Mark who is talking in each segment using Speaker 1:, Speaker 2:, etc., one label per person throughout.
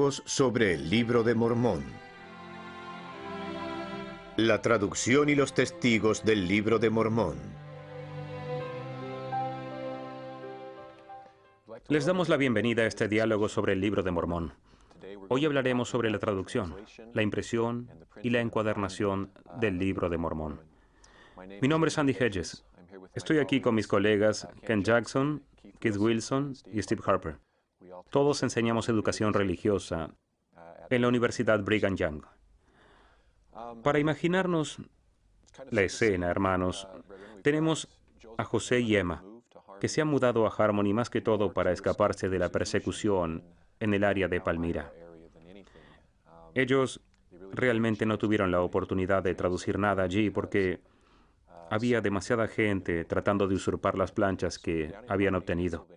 Speaker 1: Sobre el Libro de Mormón. La traducción y los testigos del Libro de Mormón.
Speaker 2: Les damos la bienvenida a este diálogo sobre el Libro de Mormón. Hoy hablaremos sobre la traducción, la impresión y la encuadernación del Libro de Mormón. Mi nombre es Andy Hedges. Estoy aquí con mis colegas Ken Jackson, Keith Wilson y Steve Harper. Todos enseñamos educación religiosa en la Universidad Brigham Young. Para imaginarnos la escena, hermanos, tenemos a José y Emma, que se han mudado a Harmony más que todo para escaparse de la persecución en el área de Palmyra. Ellos realmente no tuvieron la oportunidad de traducir nada allí porque había demasiada gente tratando de usurpar las planchas que habían obtenido.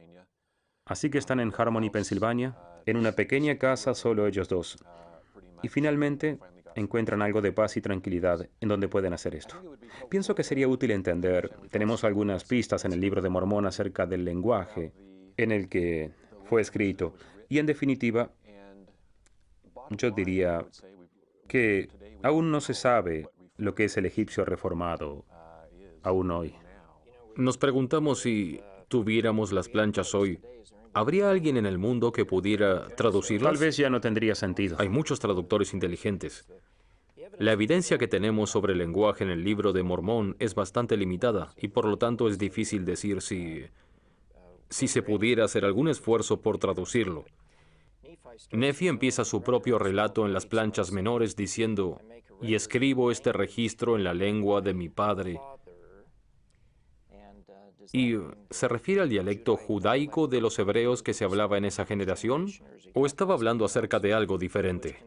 Speaker 2: Así que están en Harmony, Pensilvania, en una pequeña casa, solo ellos dos. Y finalmente encuentran algo de paz y tranquilidad en donde pueden hacer esto. Pienso que sería útil entender, tenemos algunas pistas en el Libro de Mormón acerca del lenguaje en el que fue escrito. Y en definitiva, yo diría que aún no se sabe lo que es el egipcio reformado, aún hoy.
Speaker 3: Nos preguntamos si tuviéramos las planchas hoy, ¿habría alguien en el mundo que pudiera traducirlas?
Speaker 2: Tal vez ya no tendría sentido.
Speaker 3: Hay muchos traductores inteligentes. La evidencia que tenemos sobre el lenguaje en el Libro de Mormón es bastante limitada y por lo tanto es difícil decir si se pudiera hacer algún esfuerzo por traducirlo. Nefi empieza su propio relato en las planchas menores diciendo, y escribo este registro en la lengua de mi padre. ¿Y se refiere al dialecto judaico de los hebreos que se hablaba en esa generación? ¿O estaba hablando acerca de algo diferente,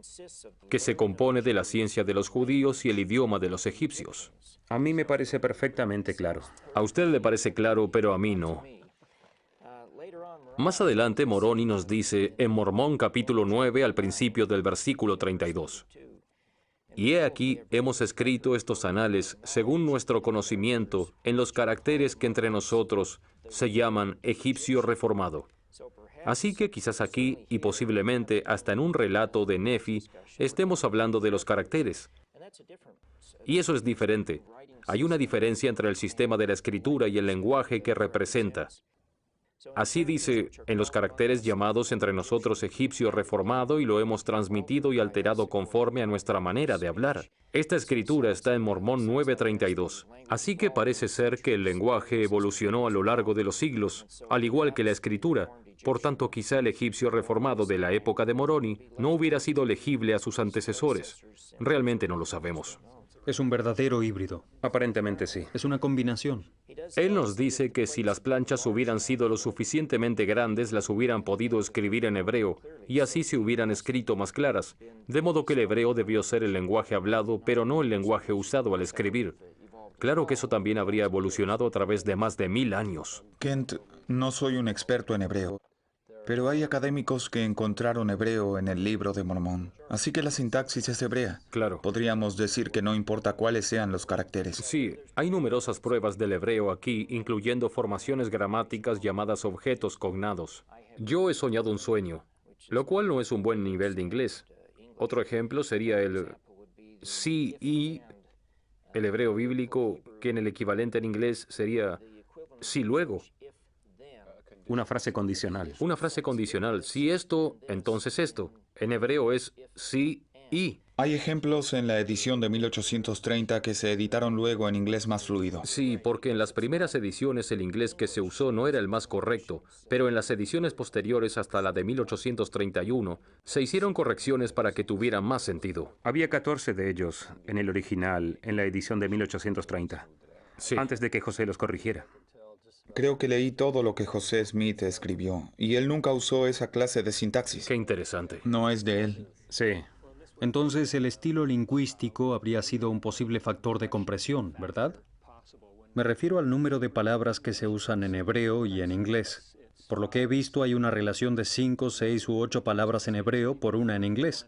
Speaker 3: que se compone de la ciencia de los judíos y el idioma de los egipcios?
Speaker 2: A mí me parece perfectamente claro.
Speaker 3: A usted le parece claro, pero a mí no. Más adelante, Moroni nos dice en Mormón capítulo 9 al principio del versículo 32. Y he aquí, hemos escrito estos anales según nuestro conocimiento en los caracteres que entre nosotros se llaman egipcio reformado. Así que quizás aquí, y posiblemente hasta en un relato de Nefi, estemos hablando de los caracteres. Y eso es diferente. Hay una diferencia entre el sistema de la escritura y el lenguaje que representa. Así dice, en los caracteres llamados entre nosotros egipcio reformado y lo hemos transmitido y alterado conforme a nuestra manera de hablar. Esta escritura está en Mormón 9:32. Así que parece ser que el lenguaje evolucionó a lo largo de los siglos, al igual que la escritura. Por tanto, quizá el egipcio reformado de la época de Moroni no hubiera sido legible a sus antecesores. Realmente no lo sabemos.
Speaker 4: Es un verdadero híbrido.
Speaker 2: Aparentemente sí.
Speaker 4: Es una combinación.
Speaker 3: Él nos dice que si las planchas hubieran sido lo suficientemente grandes, las hubieran podido escribir en hebreo, y así se hubieran escrito más claras, de modo que el hebreo debió ser el lenguaje hablado, pero no el lenguaje usado al escribir. Claro que eso también habría evolucionado a través de más de 1000 años.
Speaker 5: Kent, no soy un experto en hebreo, pero hay académicos que encontraron hebreo en el Libro de Mormón. Así que la sintaxis es hebrea.
Speaker 3: Claro.
Speaker 5: Podríamos decir que no importa cuáles sean los caracteres.
Speaker 3: Sí, hay numerosas pruebas del hebreo aquí, incluyendo formaciones gramáticas llamadas objetos cognados. Yo he soñado un sueño, lo cual no es un buen nivel de inglés. Otro ejemplo sería el sí y, el hebreo bíblico, que en el equivalente en inglés sería sí luego.
Speaker 2: Una frase condicional.
Speaker 3: Una frase condicional. Si esto, entonces esto. En hebreo es sí y.
Speaker 5: Hay ejemplos en la edición de 1830 que se editaron luego en inglés más fluido.
Speaker 3: Sí, porque en las primeras ediciones el inglés que se usó no era el más correcto, pero en las ediciones posteriores hasta la de 1831 se hicieron correcciones para que tuviera más sentido.
Speaker 2: Había 14 de ellos en el original, en la edición de 1830,
Speaker 3: Sí.
Speaker 2: antes de que José los corrigiera.
Speaker 5: Creo que leí todo lo que José Smith escribió, y él nunca usó esa clase de sintaxis.
Speaker 3: Qué interesante.
Speaker 5: No es de él.
Speaker 2: Sí.
Speaker 4: Entonces, el estilo lingüístico habría sido un posible factor de compresión, ¿verdad? Me refiero al número de palabras que se usan en hebreo y en inglés. Por lo que he visto, hay una relación de 5, 6 u 8 palabras en hebreo por una en inglés.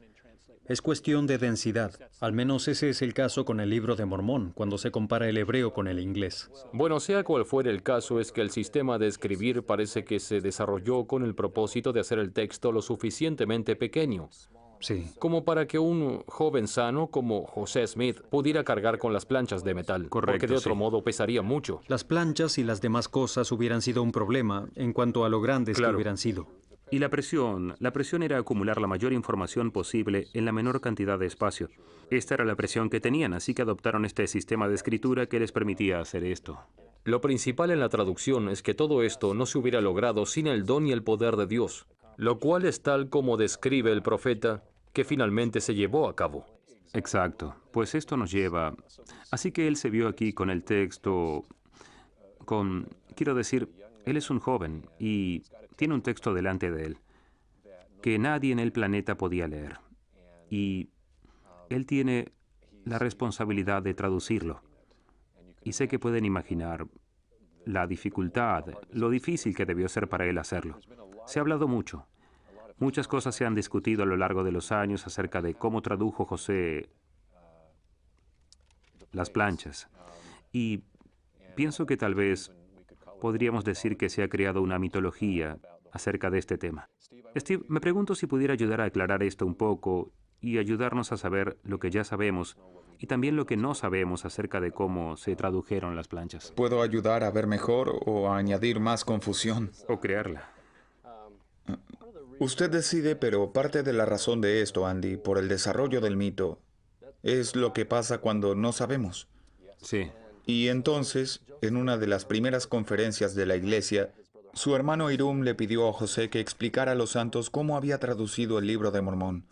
Speaker 4: Es cuestión de densidad. Al menos ese es el caso con el Libro de Mormón, cuando se compara el hebreo con el inglés.
Speaker 3: Bueno, sea cual fuera el caso, es que el sistema de escribir parece que se desarrolló con el propósito de hacer el texto lo suficientemente pequeño,
Speaker 4: Sí,
Speaker 3: como para que un joven sano como José Smith pudiera cargar con las planchas de metal, porque
Speaker 2: Correcto,
Speaker 3: de otro
Speaker 2: sí.
Speaker 3: modo pesaría mucho.
Speaker 4: las planchas y las demás cosas hubieran sido un problema en cuanto a lo grandes que
Speaker 2: Claro.
Speaker 4: hubieran sido.
Speaker 2: Y la presión era acumular la mayor información posible en la menor cantidad de espacio. Esta era la presión que tenían, así que adoptaron este sistema de escritura que les permitía hacer esto.
Speaker 3: Lo principal en la traducción es que todo esto no se hubiera logrado sin el don y el poder de Dios, lo cual es tal como describe el profeta que finalmente se llevó a cabo.
Speaker 2: Exacto. Pues esto nos lleva... Así que él se vio aquí con el texto, quiero decir, él es un joven y tiene un texto delante de él que nadie en el planeta podía leer. Y él tiene la responsabilidad de traducirlo. Y sé que pueden imaginar la dificultad, lo difícil que debió ser para él hacerlo. Se ha hablado mucho. Muchas cosas se han discutido a lo largo de los años acerca de cómo tradujo José las planchas. Y pienso que tal vez podríamos decir que se ha creado una mitología acerca de este tema. Steve, me pregunto si pudiera ayudar a aclarar esto un poco y ayudarnos a saber lo que ya sabemos y también lo que no sabemos acerca de cómo se tradujeron las planchas.
Speaker 5: ¿Puedo ayudar a ver mejor o a añadir más confusión?
Speaker 2: O crearla.
Speaker 5: Usted decide, pero parte de la razón de esto, Andy, por el desarrollo del mito, es lo que pasa cuando no sabemos.
Speaker 2: Sí.
Speaker 5: Y entonces, en una de las primeras conferencias de la iglesia, su hermano Hiram le pidió a José que explicara a los santos cómo había traducido el Libro de Mormón.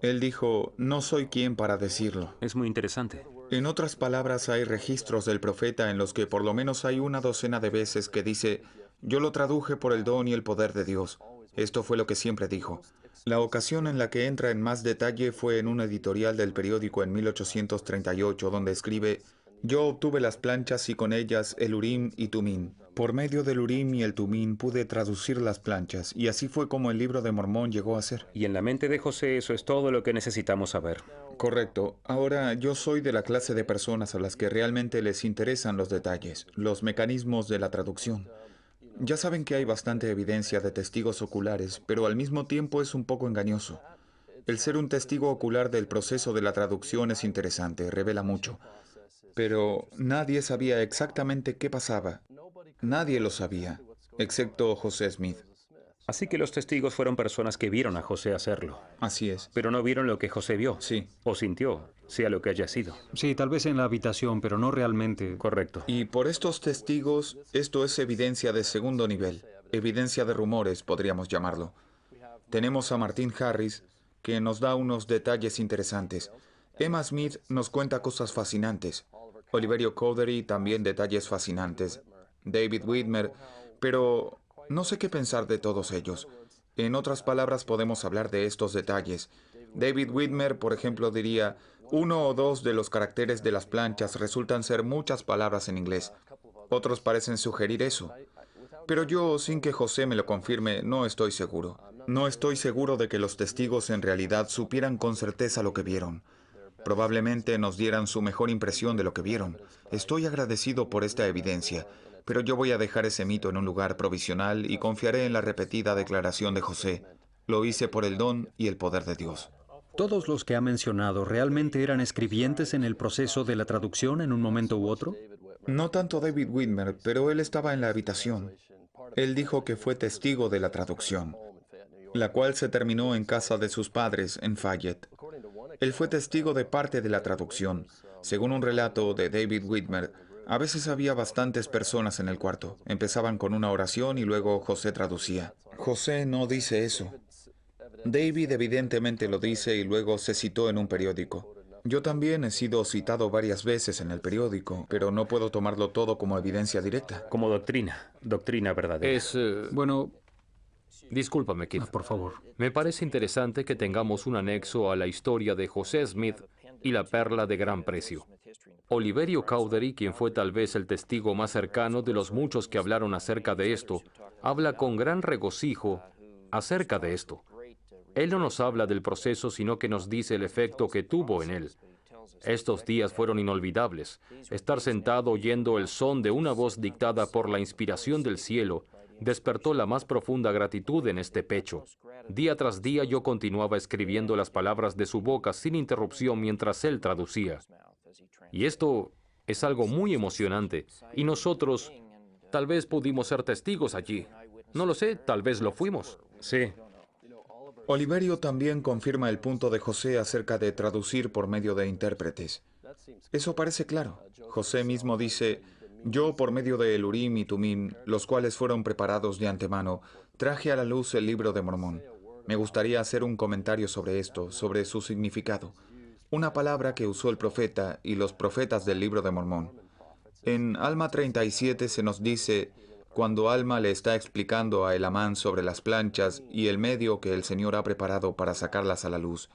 Speaker 5: Él dijo, no soy quien para decirlo.
Speaker 2: Es muy interesante.
Speaker 5: En otras palabras, hay registros del profeta en los que por lo menos hay una docena de veces que dice, yo lo traduje por el don y el poder de Dios. Esto fue lo que siempre dijo. La ocasión en la que entra en más detalle fue en un editorial del periódico en 1838, donde escribe, yo obtuve las planchas y con ellas el Urim y Tumim. Por medio del Urim y el Tumim pude traducir las planchas, y así fue como el Libro de Mormón llegó a ser.
Speaker 2: Y en la mente de José eso es todo lo que necesitamos saber.
Speaker 5: Correcto. Ahora, yo soy de la clase de personas a las que realmente les interesan los detalles, los mecanismos de la traducción. Ya saben que hay bastante evidencia de testigos oculares, pero al mismo tiempo es un poco engañoso. El ser un testigo ocular del proceso de la traducción es interesante, revela mucho. Pero nadie sabía exactamente qué pasaba. Nadie lo sabía, excepto José Smith.
Speaker 2: Así que los testigos fueron personas que vieron a José hacerlo,
Speaker 5: Así es.
Speaker 2: pero no vieron lo que José vio.
Speaker 5: Sí.
Speaker 2: O sintió, sea lo que haya sido.
Speaker 4: Sí, tal vez en la habitación, pero no realmente.
Speaker 2: Correcto.
Speaker 5: Y por estos testigos, esto es evidencia de segundo nivel, evidencia de rumores, podríamos llamarlo. Tenemos a Martin Harris, que nos da unos detalles interesantes. Emma Smith nos cuenta cosas fascinantes. Oliverio Cowdery también detalles fascinantes. David Whitmer, pero no sé qué pensar de todos ellos. En otras palabras, podemos hablar de estos detalles. David Whitmer, por ejemplo, diría, uno o dos de los caracteres de las planchas resultan ser muchas palabras en inglés. Otros parecen sugerir eso. Pero yo, sin que José me lo confirme, no estoy seguro. No estoy seguro de que los testigos en realidad supieran con certeza lo que vieron. Probablemente nos dieran su mejor impresión de lo que vieron. Estoy agradecido por esta evidencia, pero yo voy a dejar ese mito en un lugar provisional y confiaré en la repetida declaración de José. Lo hice por el don y el poder de Dios.
Speaker 4: ¿Todos los que ha mencionado realmente eran escribientes en el proceso de la traducción en un momento u otro?
Speaker 5: No tanto David Whitmer, pero él estaba en la habitación. Él dijo que fue testigo de la traducción, la cual se terminó en casa de sus padres en Fayette. Él fue testigo de parte de la traducción. Según un relato de David Whitmer, a veces había bastantes personas en el cuarto. Empezaban con una oración y luego José traducía. José no dice eso. David evidentemente lo dice y luego se citó en un periódico. Yo también he sido citado varias veces en el periódico, pero no puedo tomarlo todo como evidencia directa.
Speaker 2: Como doctrina verdadera.
Speaker 4: Bueno,
Speaker 3: Discúlpame, Keith.
Speaker 4: por favor.
Speaker 3: Me parece interesante que tengamos un anexo a la historia de José Smith y la perla de gran precio. Oliverio Cowdery, quien fue tal vez el testigo más cercano de los muchos que hablaron acerca de esto, habla con gran regocijo acerca de esto. Él no nos habla del proceso, sino que nos dice el efecto que tuvo en él. Estos días fueron inolvidables. Estar sentado oyendo el son de una voz dictada por la inspiración del cielo despertó la más profunda gratitud en este pecho. Día tras día yo continuaba escribiendo las palabras de su boca sin interrupción mientras él traducía. Y esto es algo muy emocionante. Y nosotros tal vez pudimos ser testigos allí. No lo sé, tal vez lo fuimos.
Speaker 2: Sí,
Speaker 5: Oliverio también confirma el punto de José acerca de traducir por medio de intérpretes. Eso parece claro. José mismo dice: yo, por medio de el Urim y Tumim, los cuales fueron preparados de antemano, traje a la luz el libro de Mormón. Me gustaría hacer un comentario sobre esto, sobre su significado. Una palabra que usó el profeta y los profetas del libro de Mormón. En Alma 37 se nos dice, cuando Alma le está explicando a Elamán sobre las planchas y el medio que el Señor ha preparado para sacarlas a la luz.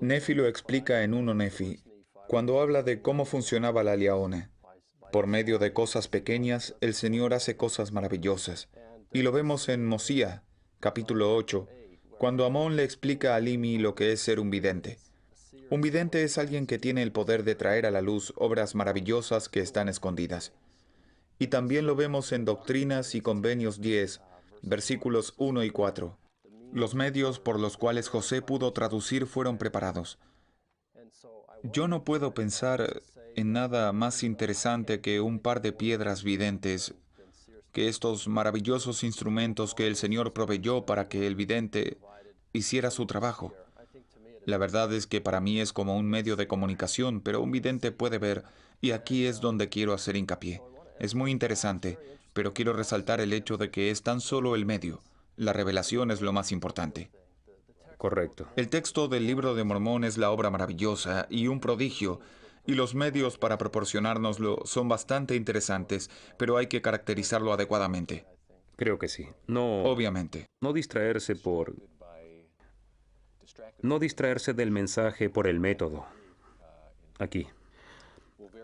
Speaker 5: Nefi lo explica en 1 Nefi, cuando habla de cómo funcionaba la liaona. Por medio de cosas pequeñas, el Señor hace cosas maravillosas. Y lo vemos en Mosía, capítulo 8, cuando Amón le explica a Limi lo que es ser un vidente. Un vidente es alguien que tiene el poder de traer a la luz obras maravillosas que están escondidas. Y también lo vemos en Doctrinas y Convenios 10, versículos 1 y 4. Los medios por los cuales José pudo traducir fueron preparados. Yo no puedo pensar en nada más interesante que un par de piedras videntes, que estos maravillosos instrumentos que el Señor proveyó para que el vidente hiciera su trabajo. La verdad es que para mí es como un medio de comunicación, pero un vidente puede ver, y aquí es donde quiero hacer hincapié. Es muy interesante, pero quiero resaltar el hecho de que es tan solo el medio. La revelación es lo más importante.
Speaker 2: correcto.
Speaker 5: El texto del libro de Mormón es la obra maravillosa y un prodigio, y los medios para proporcionárnoslo son bastante interesantes, pero hay que caracterizarlo adecuadamente.
Speaker 2: Creo que sí. No
Speaker 5: Obviamente.
Speaker 2: No distraerse del mensaje por el método. Aquí.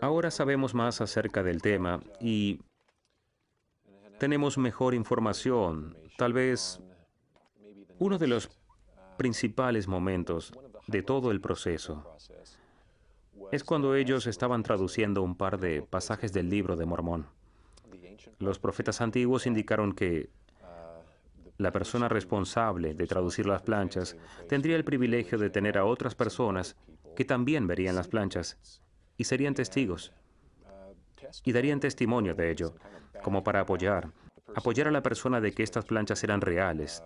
Speaker 2: Ahora sabemos más acerca del tema y tenemos mejor información. Tal vez uno de los principales momentos de todo el proceso es cuando ellos estaban traduciendo un par de pasajes del libro de Mormón. Los profetas antiguos indicaron que la persona responsable de traducir las planchas tendría el privilegio de tener a otras personas que también verían las planchas y serían testigos y darían testimonio de ello, como para apoyar a la persona de que estas planchas eran reales.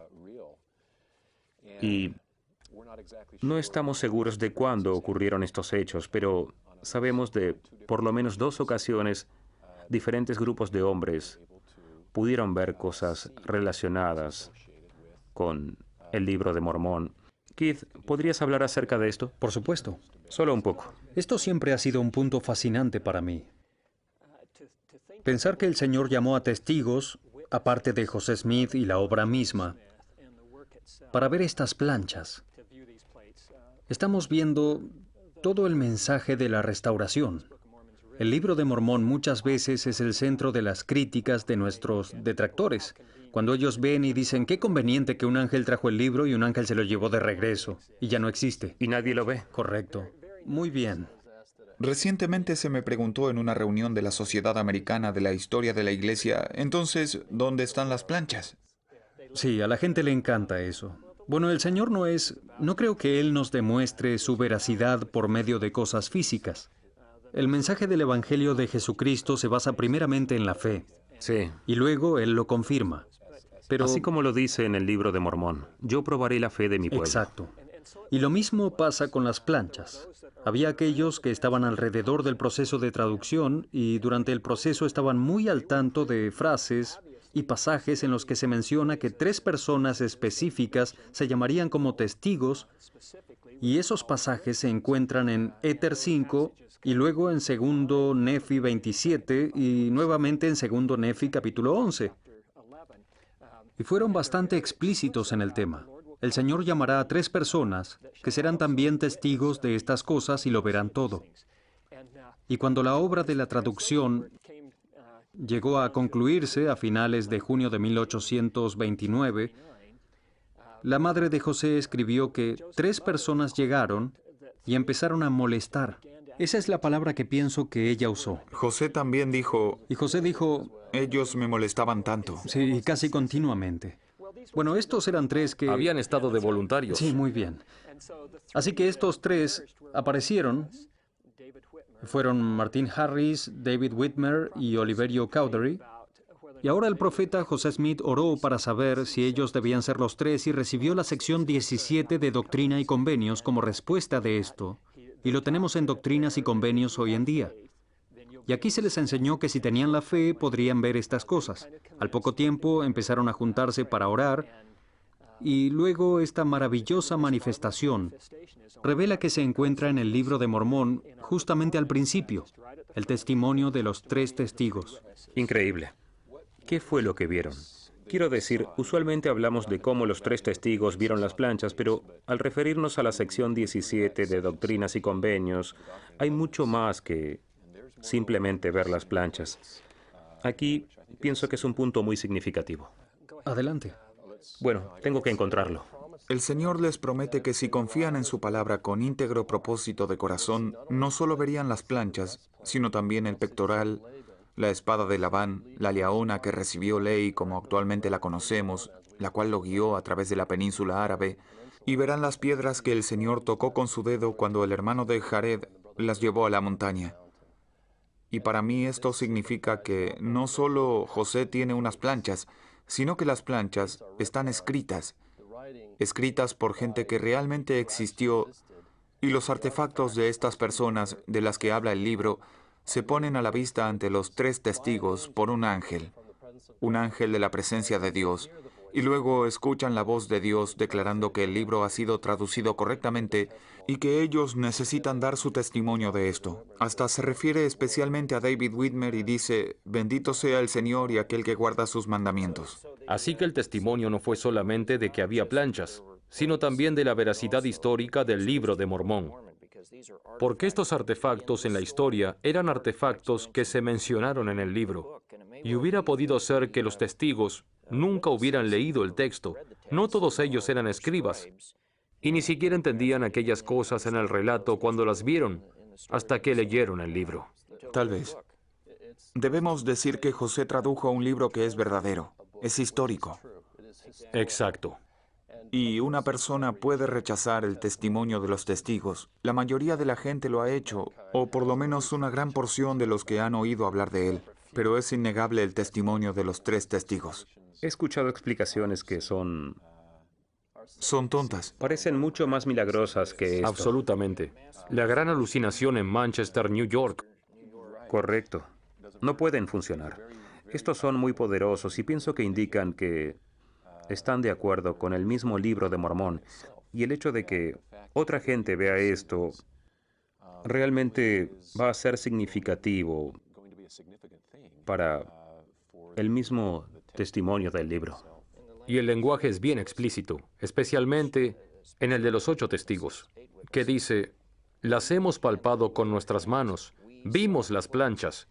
Speaker 2: Y no estamos seguros de cuándo ocurrieron estos hechos, pero sabemos de por lo menos 2 ocasiones diferentes grupos de hombres pudieron ver cosas relacionadas con el libro de Mormón. Keith, ¿podrías hablar acerca de esto?
Speaker 4: Por supuesto.
Speaker 2: Solo un poco.
Speaker 4: Esto siempre ha sido un punto fascinante para mí. Pensar que el Señor llamó a testigos, aparte de José Smith y la obra misma, para ver estas planchas. Estamos viendo todo el mensaje de la restauración. El libro de Mormón muchas veces es el centro de las críticas de nuestros detractores, cuando ellos ven y dicen, qué conveniente que un ángel trajo el libro y un ángel se lo llevó de regreso, y ya no existe.
Speaker 2: Y nadie lo ve.
Speaker 4: Correcto. Muy bien.
Speaker 5: Recientemente se me preguntó en una reunión de la Sociedad Americana de la Historia de la Iglesia, entonces, ¿dónde están las planchas?
Speaker 4: Sí, a la gente le encanta eso. Bueno, el Señor no creo que Él nos demuestre su veracidad por medio de cosas físicas. El mensaje del Evangelio de Jesucristo se basa primeramente en la fe,
Speaker 2: Sí.
Speaker 4: y luego Él lo confirma. Pero,
Speaker 2: Así como lo dice en el libro de Mormón, yo probaré la fe de mi pueblo.
Speaker 4: exacto. Y lo mismo pasa con las planchas. Había aquellos que estaban alrededor del proceso de traducción y durante el proceso estaban muy al tanto de frases y pasajes en los que se menciona que 3 personas específicas se llamarían como testigos, y esos pasajes se encuentran en Éter 5 y luego en 2 Nefi 27 y nuevamente en 2 Nefi capítulo 11. Y fueron bastante explícitos en el tema. El Señor llamará a 3 personas que serán también testigos de estas cosas y lo verán todo. Y cuando la obra de la traducción llegó a concluirse a finales de junio de 1829, La madre de José escribió que 3 personas llegaron y empezaron a molestar. Esa es la palabra que pienso que ella usó.
Speaker 5: José también dijo,
Speaker 4: Y José dijo,
Speaker 5: ellos me molestaban tanto.
Speaker 4: sí, casi continuamente. Bueno, estos eran 3 que...
Speaker 3: Habían estado de voluntarios.
Speaker 4: Sí, muy bien. Así que estos 3 aparecieron. Fueron Martin Harris, David Whitmer y Oliverio Cowdery. Y ahora el profeta José Smith oró para saber si ellos debían ser los 3 y recibió la sección 17 de Doctrina y Convenios como respuesta de esto. Y lo tenemos en Doctrinas y Convenios hoy en día. Y aquí se les enseñó que si tenían la fe podrían ver estas cosas. Al poco tiempo empezaron a juntarse para orar y luego esta maravillosa manifestación revela que se encuentra en el Libro de Mormón justamente al principio, el testimonio de los 3 testigos.
Speaker 2: Increíble. ¿Qué fue lo que vieron? Quiero decir, usualmente hablamos de cómo los 3 testigos vieron las planchas, pero al referirnos a la sección 17 de Doctrinas y Convenios, hay mucho más que simplemente ver las planchas. Aquí pienso que es un punto muy significativo.
Speaker 4: Adelante.
Speaker 2: Bueno, tengo que encontrarlo.
Speaker 5: El Señor les promete que si confían en su palabra con íntegro propósito de corazón, no solo verían las planchas, sino también el pectoral, la espada de Labán, la leona que recibió Ley como actualmente la conocemos, la cual lo guió a través de la península árabe, y verán las piedras que el Señor tocó con su dedo cuando el hermano de Jared las llevó a la montaña. Y para mí esto significa que no solo José tiene unas planchas, sino que las planchas están escritas por gente que realmente existió, y los artefactos de estas personas de las que habla el libro se ponen a la vista ante los 3 testigos por un ángel de la presencia de Dios, y luego escuchan la voz de Dios declarando que el libro ha sido traducido correctamente y que ellos necesitan dar su testimonio de esto. Hasta se refiere especialmente a David Whitmer y dice, bendito sea el Señor y aquel que guarda sus mandamientos.
Speaker 3: Así que el testimonio no fue solamente de que había planchas, sino también de la veracidad histórica del Libro de Mormón. Porque estos artefactos en la historia eran artefactos que se mencionaron en el libro. Y hubiera podido ser que los testigos nunca hubieran leído el texto. No todos ellos eran escribas. Y ni siquiera entendían aquellas cosas en el relato cuando las vieron, hasta que leyeron el libro.
Speaker 5: Tal vez. Debemos decir que José tradujo un libro que es verdadero, es histórico.
Speaker 3: Exacto.
Speaker 5: Y una persona puede rechazar el testimonio de los testigos. La mayoría de la gente lo ha hecho, o por lo menos una gran porción de los que han oído hablar de él. Pero es innegable el testimonio de los 3 testigos.
Speaker 2: He escuchado explicaciones que son
Speaker 5: tontas.
Speaker 2: parecen mucho más milagrosas que esto.
Speaker 3: Absolutamente. La gran alucinación en Manchester, New York.
Speaker 2: Correcto. No pueden funcionar. Estos son muy poderosos y pienso que indican que están de acuerdo con el mismo Libro de Mormón. Y el hecho de que otra gente vea esto realmente va a ser significativo para el mismo testimonio del libro.
Speaker 3: Y el lenguaje es bien explícito, especialmente en el de los 8 testigos, que dice, las hemos palpado con nuestras manos, vimos las planchas.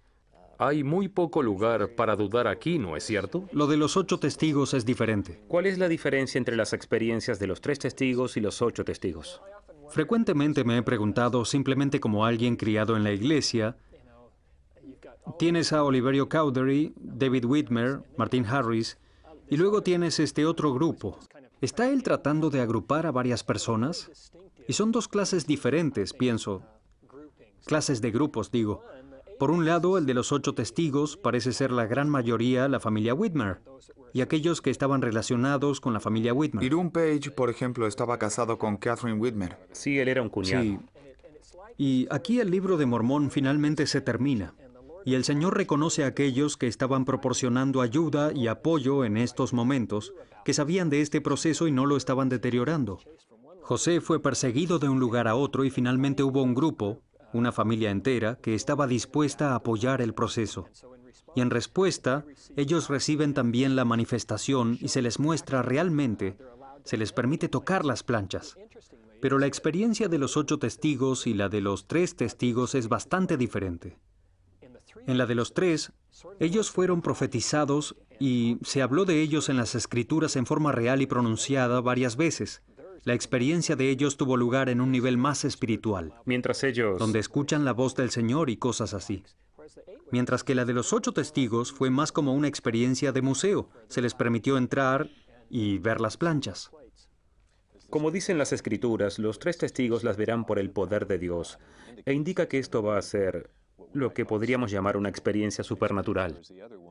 Speaker 3: Hay muy poco lugar para dudar aquí, ¿no es cierto?
Speaker 4: Lo de los 8 testigos es diferente.
Speaker 2: ¿Cuál es la diferencia entre las experiencias de los 3 testigos y los 8 testigos?
Speaker 4: Frecuentemente me he preguntado, simplemente como alguien criado en la iglesia, tienes a Oliverio Cowdery, David Whitmer, Martin Harris, y luego tienes este otro grupo. ¿Está él tratando de agrupar a varias personas? Y son 2 clases diferentes, pienso. Clases de grupos, digo. Por un lado, el de los 8 testigos parece ser la gran mayoría la familia Whitmer, y aquellos que estaban relacionados con la familia Whitmer.
Speaker 5: Hiram Page, por ejemplo, estaba casado con Catherine Whitmer.
Speaker 2: Sí, él era un cuñado.
Speaker 4: Sí. Y aquí el Libro de Mormón finalmente se termina. Y el Señor reconoce a aquellos que estaban proporcionando ayuda y apoyo en estos momentos, que sabían de este proceso y no lo estaban deteriorando. José fue perseguido de un lugar a otro y finalmente hubo un grupo, una familia entera, que estaba dispuesta a apoyar el proceso. Y en respuesta, ellos reciben también la manifestación y se les muestra realmente, se les permite tocar las planchas. Pero la experiencia de los 8 testigos y la de los 3 testigos es bastante diferente. En la de los tres, ellos fueron profetizados y se habló de ellos en las Escrituras en forma real y pronunciada varias veces. La experiencia de ellos tuvo lugar en un nivel más espiritual,
Speaker 2: Mientras ellos...
Speaker 4: donde escuchan la voz del Señor y cosas así. Mientras que la de los 8 testigos fue más como una experiencia de museo. Se les permitió entrar y ver las planchas.
Speaker 2: Como dicen las Escrituras, los 3 testigos las verán por el poder de Dios, e indica que esto va a ser lo que podríamos llamar una experiencia supernatural.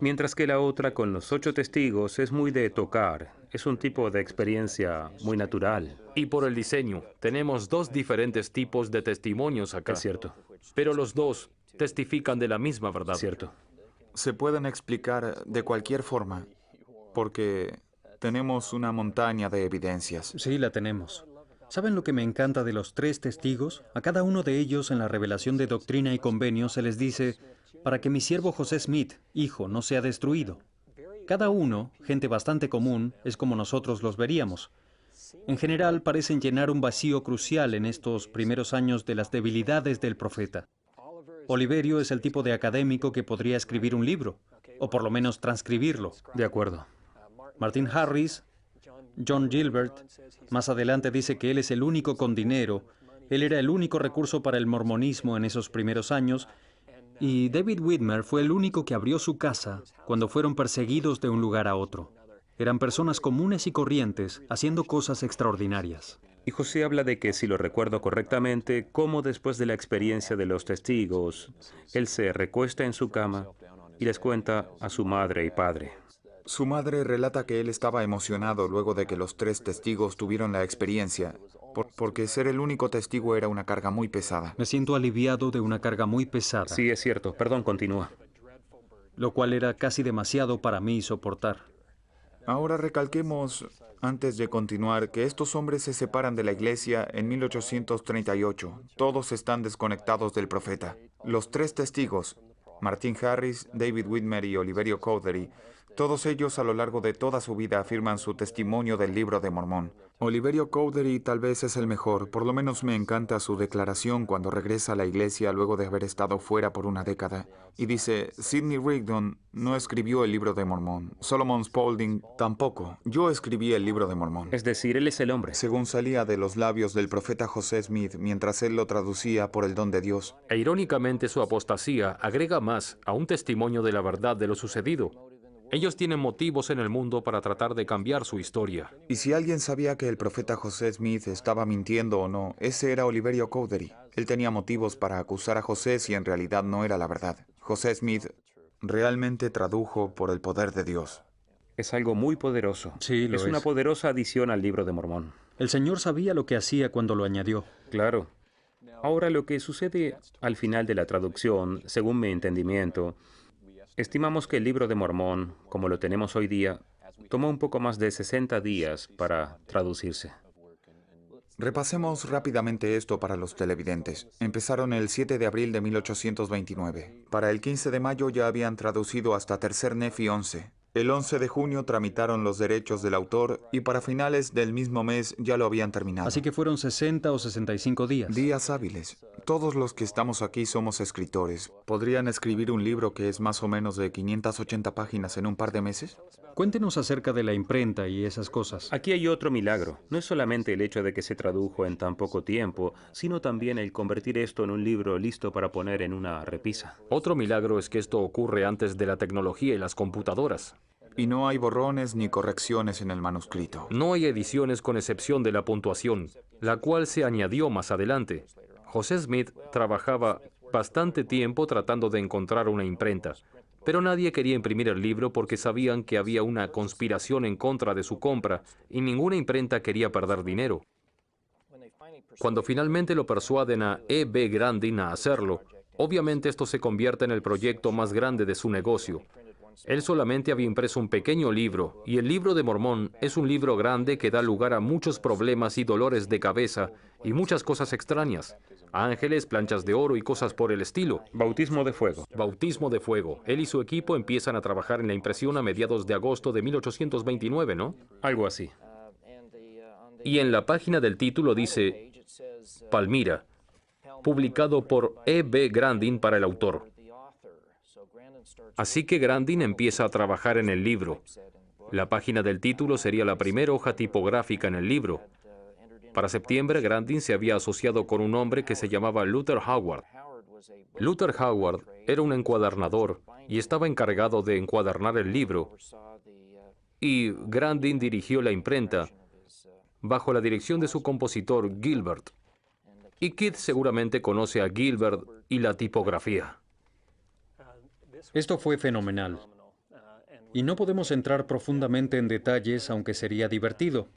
Speaker 2: Mientras que la otra, con los 8 testigos, es muy de tocar, es un tipo de experiencia muy natural.
Speaker 3: Y por el diseño, tenemos 2 diferentes tipos de testimonios acá.
Speaker 2: Es cierto,
Speaker 3: Pero los 2 testifican de la misma verdad.
Speaker 2: es cierto.
Speaker 5: Se pueden explicar de cualquier forma, porque tenemos una montaña de evidencias.
Speaker 4: Sí, la tenemos. ¿Saben lo que me encanta de los 3 testigos? A cada uno de ellos en la revelación de Doctrina y Convenio se les dice, para que mi siervo José Smith, hijo, no sea destruido. Cada uno, gente bastante común, es como nosotros los veríamos. En general parecen llenar un vacío crucial en estos primeros años de las debilidades del profeta. Oliverio es el tipo de académico que podría escribir un libro, o por lo menos transcribirlo.
Speaker 2: De acuerdo.
Speaker 4: Martin Harris, John Gilbert, más adelante dice que él es el único con dinero, él era el único recurso para el mormonismo en esos primeros años, y David Whitmer fue el único que abrió su casa cuando fueron perseguidos de un lugar a otro. Eran personas comunes y corrientes, haciendo cosas extraordinarias.
Speaker 2: Y José habla de que, si lo recuerdo correctamente, cómo después de la experiencia de los testigos, él se recuesta en su cama y les cuenta a su madre y padre.
Speaker 5: Su madre relata que él estaba emocionado luego de que los 3 testigos tuvieron la experiencia, porque ser el único testigo era una carga muy pesada.
Speaker 4: Me siento aliviado de una carga muy pesada,
Speaker 2: Sí, es cierto. Perdón, continúa.
Speaker 4: lo cual era casi demasiado para mí soportar.
Speaker 5: Ahora recalquemos, antes de continuar, que estos hombres se separan de la iglesia en 1838. Todos están desconectados del profeta. Los 3 testigos, Martin Harris, David Whitmer y Oliverio Cowdery, todos ellos a lo largo de toda su vida afirman su testimonio del Libro de Mormón. Oliverio Cowdery tal vez es el mejor, por lo menos me encanta su declaración cuando regresa a la iglesia luego de haber estado fuera por una década. Y dice, Sidney Rigdon no escribió el Libro de Mormón, Solomon Spaulding tampoco, yo escribí el Libro de Mormón.
Speaker 2: Es decir, él es el hombre.
Speaker 5: Según salía de los labios del profeta José Smith mientras él lo traducía por el don de Dios.
Speaker 3: E irónicamente su apostasía agrega más a un testimonio de la verdad de lo sucedido. Ellos tienen motivos en el mundo para tratar de cambiar su historia.
Speaker 5: Y si alguien sabía que el profeta José Smith estaba mintiendo o no, ese era Oliverio Cowdery. Él tenía motivos para acusar a José si en realidad no era la verdad. José Smith realmente tradujo por el poder de Dios.
Speaker 2: Es algo muy poderoso.
Speaker 4: Sí, lo
Speaker 2: es una
Speaker 4: es.
Speaker 2: poderosa adición al Libro de Mormón.
Speaker 4: El Señor sabía lo que hacía cuando lo añadió.
Speaker 2: Claro. Ahora, lo que sucede al final de la traducción, según mi entendimiento, estimamos que el Libro de Mormón, como lo tenemos hoy día, tomó un poco más de 60 días para traducirse.
Speaker 5: Repasemos rápidamente esto para los televidentes. Empezaron el 7 de abril de 1829. Para el 15 de mayo ya habían traducido hasta Tercer Nefi 11. El 11 de junio tramitaron los derechos del autor y para finales del mismo mes ya lo habían terminado.
Speaker 4: Así que fueron 60 o 65 días.
Speaker 5: Días hábiles. Todos los que estamos aquí somos escritores. ¿Podrían escribir un libro que es más o menos de 580 páginas en un par de meses?
Speaker 4: Cuéntenos acerca de la imprenta y esas cosas.
Speaker 2: Aquí hay otro milagro. No es solamente el hecho de que se tradujo en tan poco tiempo, sino también el convertir esto en un libro listo para poner en una repisa.
Speaker 3: Otro milagro es que esto ocurre antes de la tecnología y las computadoras.
Speaker 5: Y no hay borrones ni correcciones en el manuscrito.
Speaker 3: No hay ediciones con excepción de la puntuación, la cual se añadió más adelante. José Smith trabajaba bastante tiempo tratando de encontrar una imprenta, pero nadie quería imprimir el libro porque sabían que había una conspiración en contra de su compra y ninguna imprenta quería perder dinero. Cuando finalmente lo persuaden a E.B. Grandin a hacerlo, obviamente esto se convierte en el proyecto más grande de su negocio. Él solamente había impreso un pequeño libro, y el Libro de Mormón es un libro grande que da lugar a muchos problemas y dolores de cabeza y muchas cosas extrañas. Ángeles, planchas de oro y cosas por el estilo.
Speaker 2: Bautismo de fuego.
Speaker 3: Bautismo de fuego. Él y su equipo empiezan a trabajar en la impresión a mediados de agosto de 1829, ¿no?
Speaker 2: Algo así.
Speaker 3: Y en la página del título dice Palmira, publicado por E.B. Grandin para el autor. Así que Grandin empieza a trabajar en el libro. La página del título sería la primera hoja tipográfica en el libro. Para septiembre, Grandin se había asociado con un hombre que se llamaba Luther Howard. Luther Howard era un encuadernador y estaba encargado de encuadernar el libro. Y Grandin dirigió la imprenta bajo la dirección de su compositor Gilbert. Y Keith seguramente conoce a Gilbert y la tipografía.
Speaker 4: Esto fue fenomenal. Y no podemos entrar profundamente en detalles, aunque sería divertido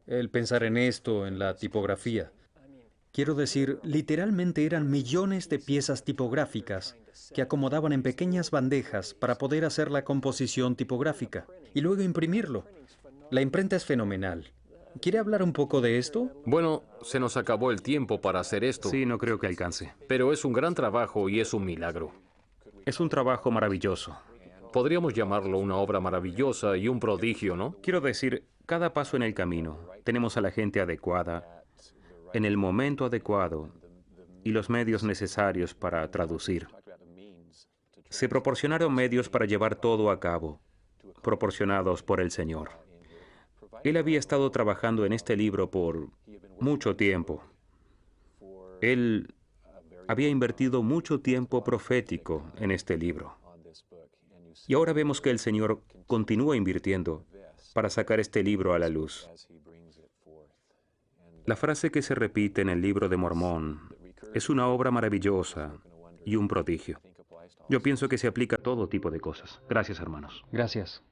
Speaker 4: el pensar en esto, en la tipografía. Quiero decir, literalmente eran millones de piezas tipográficas que acomodaban en pequeñas bandejas para poder hacer la composición tipográfica y luego imprimirlo. La imprenta es fenomenal. ¿Quiere hablar un poco de esto?
Speaker 3: Bueno, se nos acabó el tiempo para hacer esto.
Speaker 2: Sí, no creo que alcance.
Speaker 3: Pero es un gran trabajo y es un milagro.
Speaker 2: Es un trabajo maravilloso.
Speaker 3: Podríamos llamarlo una obra maravillosa y un prodigio, ¿no?
Speaker 2: Quiero decir, cada paso en el camino, tenemos a la gente adecuada, en el momento adecuado y los medios necesarios para traducir. Se proporcionaron medios para llevar todo a cabo, proporcionados por el Señor. Él había estado trabajando en este libro por mucho tiempo. Él había invertido mucho tiempo profético en este libro. Y ahora vemos que el Señor continúa invirtiendo para sacar este libro a la luz. La frase que se repite en el libro de Mormón es una obra maravillosa y un prodigio. Yo pienso que se aplica a todo tipo de cosas. Gracias, hermanos.
Speaker 4: Gracias.